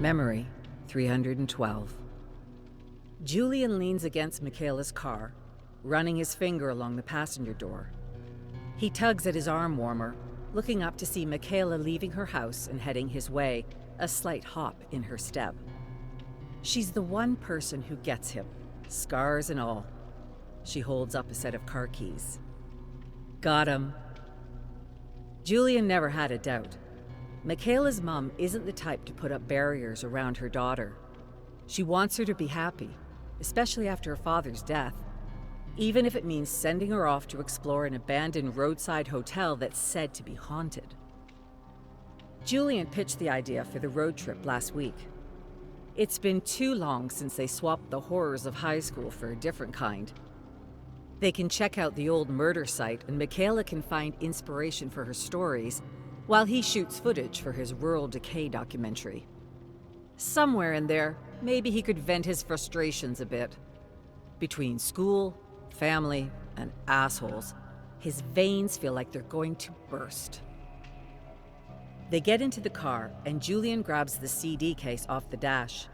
Memory, 312. Julian leans against Michaela's car, running his finger along the passenger door. He tugs at his arm warmer, looking up to see Michaela leaving her house and heading his way, a slight hop in her step. She's the one person who gets him, scars and all. She holds up a set of car keys. Got him. Julian never had a doubt. Michaela's mom isn't the type to put up barriers around her daughter. She wants her to be happy, especially after her father's death, even if it means sending her off to explore an abandoned roadside hotel that's said to be haunted. Julian pitched the idea for the road trip last week. It's been too long since they swapped the horrors of high school for a different kind. They can check out the old murder site, and Michaela can find inspiration for her stories while he shoots footage for his rural decay documentary. Somewhere in there, maybe he could vent his frustrations a bit. Between school, family, and assholes, his veins feel like they're going to burst. They get into the car, and Julian grabs the CD case off the dash.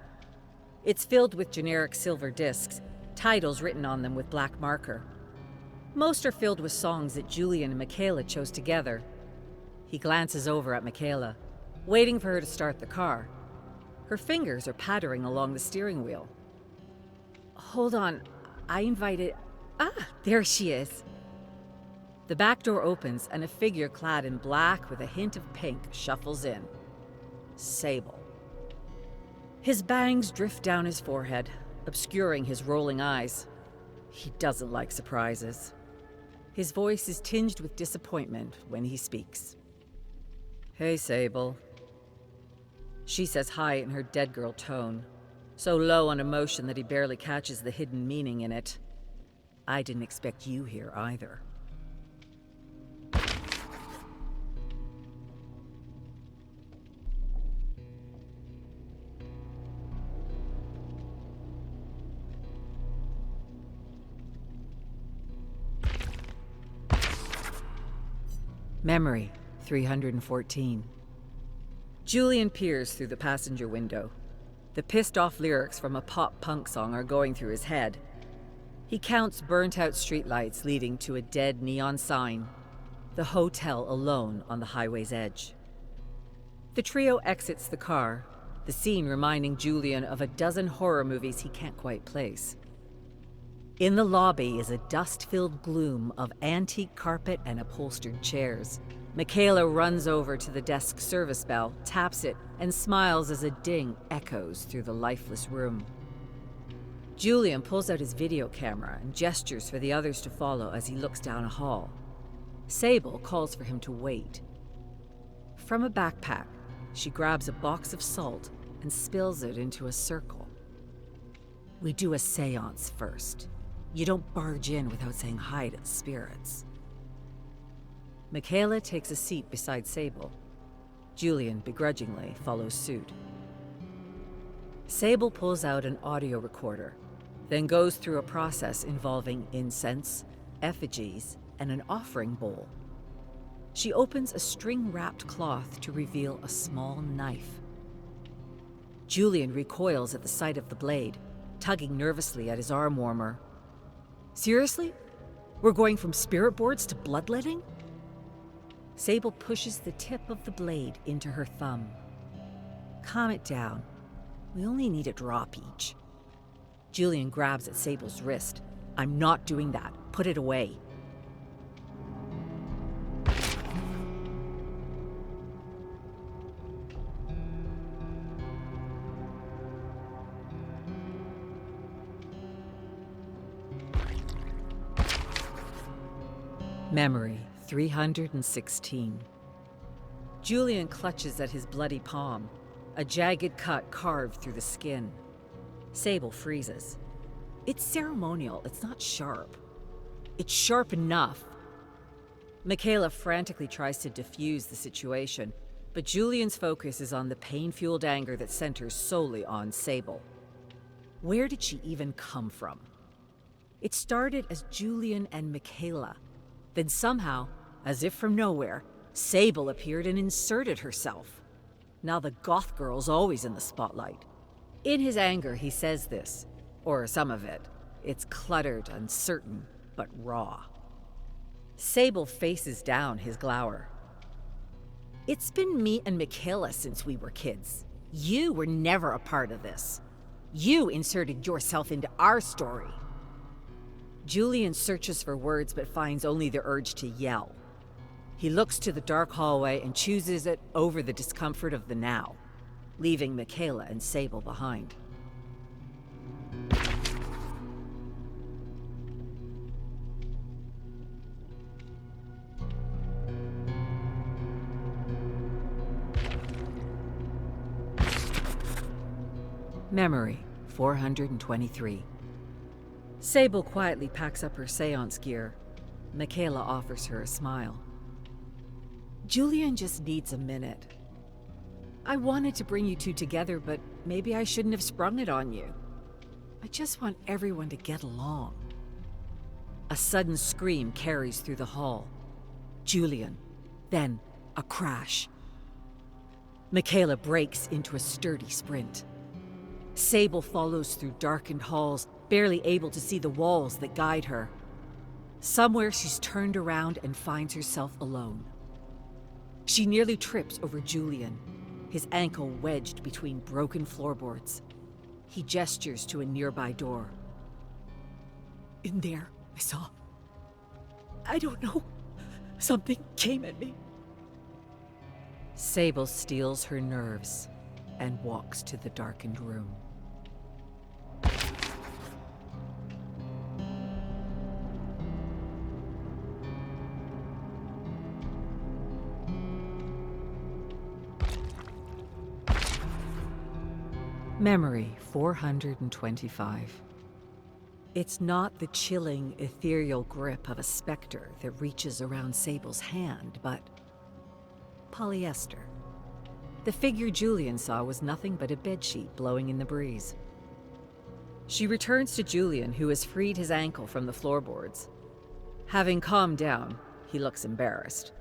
It's filled with generic silver discs, titles written on them with black marker. Most are filled with songs that Julian and Michaela chose together. He glances over at Michaela, waiting for her to start the car. Her fingers are pattering along the steering wheel. Hold on, I invited... there she is. The back door opens and a figure clad in black with a hint of pink shuffles in. Sable. His bangs drift down his forehead, obscuring his rolling eyes. He doesn't like surprises. His voice is tinged with disappointment when he speaks. Hey, Sable. She says hi in her dead girl tone, so low on emotion that he barely catches the hidden meaning in it. I didn't expect you here either. Memory, 314. Julian peers through the passenger window. The pissed-off lyrics from a pop-punk song are going through his head. He counts burnt-out streetlights leading to a dead neon sign, the hotel alone on the highway's edge. The trio exits the car, the scene reminding Julian of a dozen horror movies he can't quite place. In the lobby is a dust-filled gloom of antique carpet and upholstered chairs. Michaela runs over to the desk service bell, taps it, and smiles as a ding echoes through the lifeless room. Julian pulls out his video camera and gestures for the others to follow as he looks down a hall. Sable calls for him to wait. From a backpack, she grabs a box of salt and spills it into a circle. We do a seance first. You don't barge in without saying hi to the spirits. Michaela takes a seat beside Sable. Julian begrudgingly follows suit. Sable pulls out an audio recorder, then goes through a process involving incense, effigies, and an offering bowl. She opens a string-wrapped cloth to reveal a small knife. Julian recoils at the sight of the blade, tugging nervously at his arm warmer. Seriously? We're going from spirit boards to bloodletting? Sable pushes the tip of the blade into her thumb. Calm it down. We only need a drop each. Julian grabs at Sable's wrist. I'm not doing that. Put it away. Memory, 316. Julian clutches at his bloody palm, a jagged cut carved through the skin. Sable freezes. It's ceremonial, it's not sharp. It's sharp enough. Michaela frantically tries to defuse the situation, but Julian's focus is on the pain-fueled anger that centers solely on Sable. Where did she even come from? It started as Julian and Michaela. Then somehow, as if from nowhere, Sable appeared and inserted herself. Now the goth girl's always in the spotlight. In his anger, he says this, or some of it. It's cluttered, uncertain, but raw. Sable faces down his glower. It's been me and Michaela since we were kids. You were never a part of this. You inserted yourself into our story. Julian searches for words but finds only the urge to yell. He looks to the dark hallway and chooses it over the discomfort of the now, leaving Michaela and Sable behind. Memory, 423. Sable quietly packs up her seance gear. Michaela offers her a smile. Julian just needs a minute. I wanted to bring you two together, but maybe I shouldn't have sprung it on you. I just want everyone to get along. A sudden scream carries through the hall. Julian. Then, a crash. Michaela breaks into a sturdy sprint. Sable follows through darkened halls, barely able to see the walls that guide her. Somewhere she's turned around and finds herself alone. She nearly trips over Julian, his ankle wedged between broken floorboards. He gestures to a nearby door. In there, I saw... I don't know. Something came at me. Sable steels her nerves and walks to the darkened room. Memory, 425. It's not the chilling, ethereal grip of a specter that reaches around Sable's hand, but polyester. The figure Julian saw was nothing but a bedsheet blowing in the breeze. She returns to Julian, who has freed his ankle from the floorboards. Having calmed down, he looks embarrassed.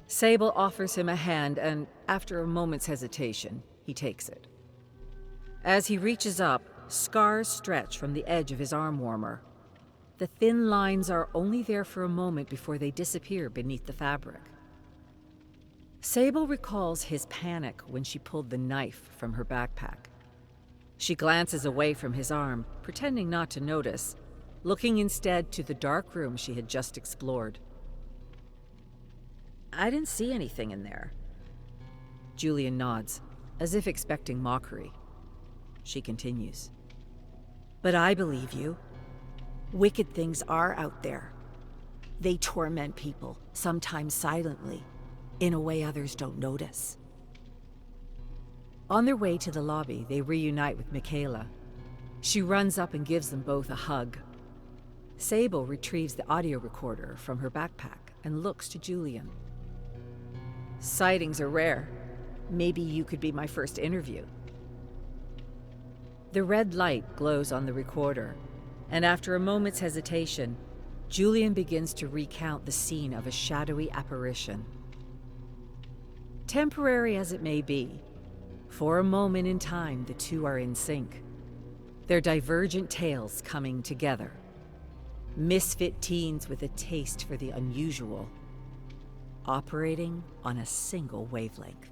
Sable offers him a hand, and after a moment's hesitation, he takes it. As he reaches up, scars stretch from the edge of his arm warmer. The thin lines are only there for a moment before they disappear beneath the fabric. Sable recalls his panic when she pulled the knife from her backpack. She glances away from his arm, pretending not to notice, looking instead to the dark room she had just explored. I didn't see anything in there. Julian nods, as if expecting mockery. She continues. But I believe you. Wicked things are out there. They torment people, sometimes silently, in a way others don't notice. On their way to the lobby, they reunite with Michaela. She runs up and gives them both a hug. Sable retrieves the audio recorder from her backpack and looks to Julian. Sightings are rare. Maybe you could be my first interview. The red light glows on the recorder, and after a moment's hesitation, Julian begins to recount the scene of a shadowy apparition. Temporary as it may be, for a moment in time the two are in sync, their divergent tales coming together. Misfit teens with a taste for the unusual, operating on a single wavelength.